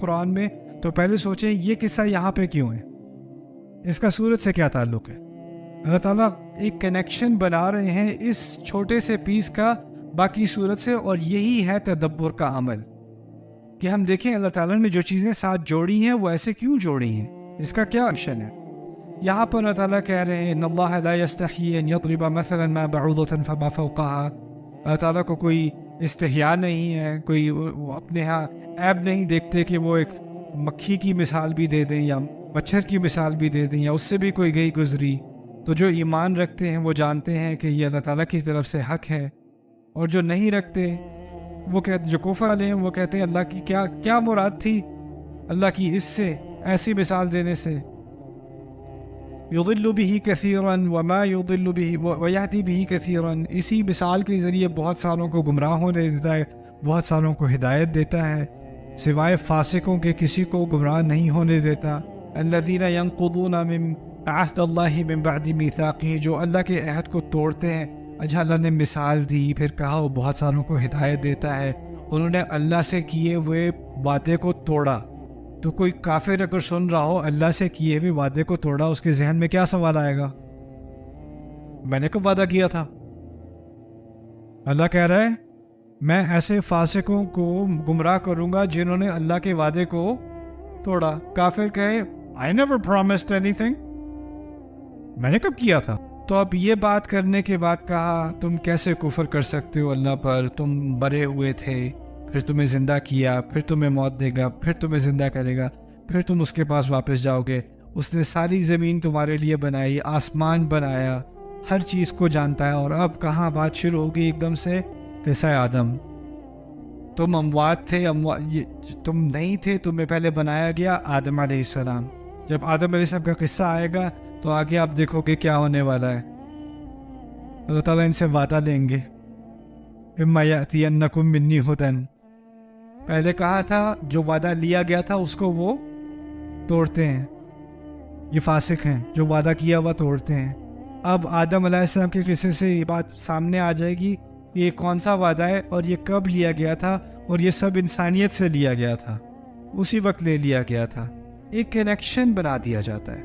قرآن میں تو پہلے سوچیں یہ قصہ یہاں پہ کیوں ہے، اس کا سورت سے کیا تعلق ہے۔ اللہ تعالیٰ ایک کنیکشن بنا رہے ہیں اس چھوٹے سے پیس کا باقی سورت سے، اور یہی ہے تدبر کا عمل کہ ہم دیکھیں اللہ تعالیٰ نے جو چیزیں ساتھ جوڑی ہیں وہ ایسے کیوں جوڑی ہیں، اس کا کیا ایکشن ہے۔ یہاں پر اللہ تعالیٰ کہہ رہے ہیں ان اللہ لا یستحیی ان یضرب مثلا ما بعوضۃ فما فوقها، اللہ تعالیٰ کو کوئی استحیاء نہیں ہے، کوئی وہ اپنے ہاں عیب نہیں دیکھتے کہ وہ ایک مکھی کی مثال بھی دے دیں یا مچھر کی مثال بھی دے دیں یا اس سے بھی کوئی گئی گزری۔ تو جو ایمان رکھتے ہیں وہ جانتے ہیں کہ یہ اللہ تعالیٰ کی طرف سے حق ہے، اور جو نہیں رکھتے وہ کہتے، جو کفر والے ہیں وہ کہتے ہیں اللہ کی کیا مراد تھی اللہ کی اس سے ایسی مثال دینے سے۔ یضل به کثیرا وما یضل به ویہدی به کثیرا، اسی مثال کے ذریعے بہت ساروں کو گمراہ ہونے دیتا ہے، بہت ساروں کو ہدایت دیتا ہے، سوائے فاسقوں کے کسی کو گمراہ نہیں ہونے دیتا۔ الذین ینقضون من عہد اللہ من بعد میثاقہ، جو اللہ کے عہد کو توڑتے ہیں۔ اچھا، اللہ نے مثال دی، پھر کہا وہ بہت ساروں کو ہدایت دیتا ہے، انہوں نے اللہ سے کیے ہوئے وعدے کو توڑا۔ تو کوئی کافر اگر سن رہا ہو اللہ سے کیے ہوئے وعدے کو توڑا، اس کے ذہن میں کیا سوال آئے گا؟ میں نے کب وعدہ کیا تھا؟ اللہ کہہ رہا ہے میں ایسے فاسقوں کو گمراہ کروں گا جنہوں نے اللہ کے وعدے کو توڑا۔ کافر کہے I never promised anything، میں نے کب کیا تھا؟ تو اب یہ بات کرنے کے بعد کہا تم کیسے کفر کر سکتے ہو اللہ پر، تم مرے ہوئے تھے، پھر تمہیں زندہ کیا، پھر تمہیں موت دے گا، پھر تمہیں زندہ کرے گا، پھر تم اس کے پاس واپس جاؤ گے۔ اس نے ساری زمین تمہارے لیے بنائی، آسمان بنایا، ہر چیز کو جانتا ہے، اور اب کہاں بات شروع ہوگی ایک دم سے، قصہ آدم۔ تم اموات تھے، تم نہیں تھے، تمہیں پہلے بنایا گیا آدم علیہ السلام۔ جب آدم علیہ السلام کا قصہ آئے گا تو آگے آپ دیکھو گے کیا ہونے والا ہے۔ اللہ تعالیٰ ان سے وعدہ لیں گے اما یأتینکم منی ھدی، پہلے کہا تھا جو وعدہ لیا گیا تھا اس کو وہ توڑتے ہیں، یہ فاسق ہیں جو وعدہ کیا ہوا توڑتے ہیں۔ اب آدم علیہ السلام کے قصے سے یہ بات سامنے آ جائے گی کہ یہ کون سا وعدہ ہے اور یہ کب لیا گیا تھا، اور یہ سب انسانیت سے لیا گیا تھا، اسی وقت لے لیا گیا تھا۔ ایک کنیکشن بنا دیا جاتا ہے،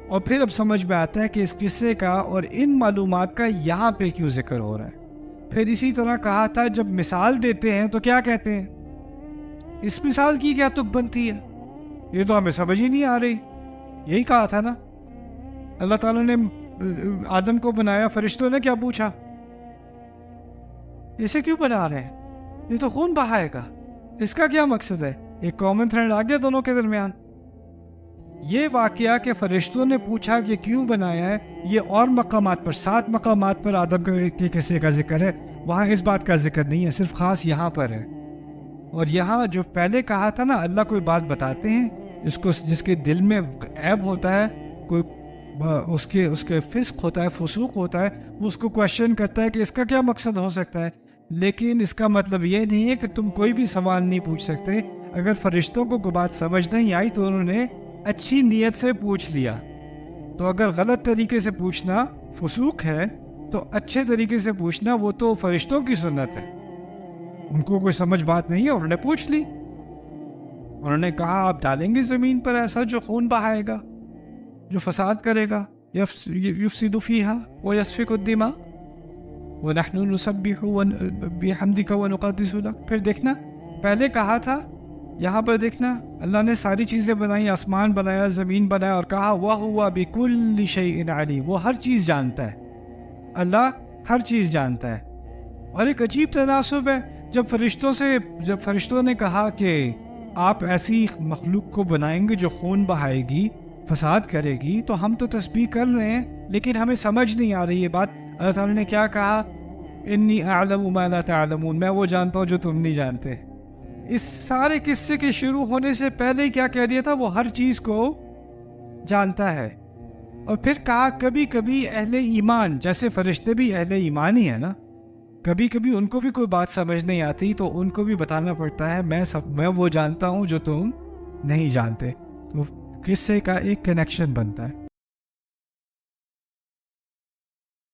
اور پھر اب سمجھ میں آتا ہے کہ اس قصے کا اور ان معلومات کا یہاں پہ کیوں ذکر ہو رہا ہے۔ پھر اسی طرح کہا تھا جب مثال دیتے ہیں تو کیا کہتے ہیں، اس مثال کی کیا تک بنتی ہے، یہ تو ہمیں سمجھ ہی نہیں آ رہی۔ یہی کہا تھا نا، اللہ تعالیٰ نے آدم کو بنایا، فرشتوں نے کیا پوچھا، اسے کیوں بنا رہے ہیں، یہ تو خون بہائے گا، اس کا کیا مقصد ہے؟ ایک کامن تھریڈ آ گیا دونوں کے درمیان۔ یہ واقعہ کہ فرشتوں نے پوچھا کہ کیوں بنایا ہے، یہ اور مقامات پر 7 مقامات پر آدم کے قصے کا ذکر ہے، وہاں اس بات کا ذکر نہیں ہے، صرف خاص یہاں پر ہے۔ اور یہاں جو پہلے کہا تھا نا، اللہ کوئی بات بتاتے ہیں جس کے دل میں عیب ہوتا ہے، کوئی اس کے فسق ہوتا ہے، فسوق ہوتا ہے، وہ اس کو کویشچن کرتا ہے کہ اس کا کیا مقصد ہو سکتا ہے، لیکن اس کا مطلب یہ نہیں ہے کہ تم کوئی بھی سوال نہیں پوچھ سکتے۔ اگر فرشتوں کو کوئی بات سمجھ نہیں آئی تو انہوں نے اچھی نیت سے پوچھ لیا، تو اگر غلط طریقے سے پوچھنا فسوق ہے تو اچھے طریقے سے پوچھنا وہ تو فرشتوں کی سنت ہے۔ ان کو کوئی سمجھ بات نہیں ہے، انہوں نے پوچھ لی، انہوں نے کہا آپ ڈالیں گے زمین پر ایسا جو خون بہائے گا، جو فساد کرے گا، یفسد فیہا ویسفک الدماء ونحن نسبح بحمدک ونقدس لک۔ پھر دیکھنا پہلے کہا تھا، یہاں پر دیکھنا اللہ نے ساری چیزیں بنائی، آسمان بنایا، زمین بنایا، اور کہا وَهُوَ بِكُلِّ شَيْءٍ عَلِيمٌ، وہ ہر چیز جانتا ہے، اللہ ہر چیز جانتا ہے۔ اور ایک عجیب تناسب ہے، جب فرشتوں نے کہا کہ آپ ایسی مخلوق کو بنائیں گے جو خون بہائے گی، فساد کرے گی، تو ہم تو تسبیح کر رہے ہیں لیکن ہمیں سمجھ نہیں آ رہی یہ بات۔ اللہ تعالیٰ نے کیا کہا، انی اعلم ما لا تعلمون، میں وہ جانتا ہوں جو تم نہیں جانتے۔ اس سارے قصے کے شروع ہونے سے پہلے کیا کہہ دیا تھا، وہ ہر چیز کو جانتا ہے۔ اور پھر کہا کبھی کبھی اہل ایمان، جیسے فرشتے بھی اہل ایمان ہی ہے نا، کبھی کبھی ان کو بھی کوئی بات سمجھ نہیں آتی تو ان کو بھی بتانا پڑتا ہے میں وہ جانتا ہوں جو تم نہیں جانتے۔ تو قصے کا ایک کنیکشن بنتا ہے۔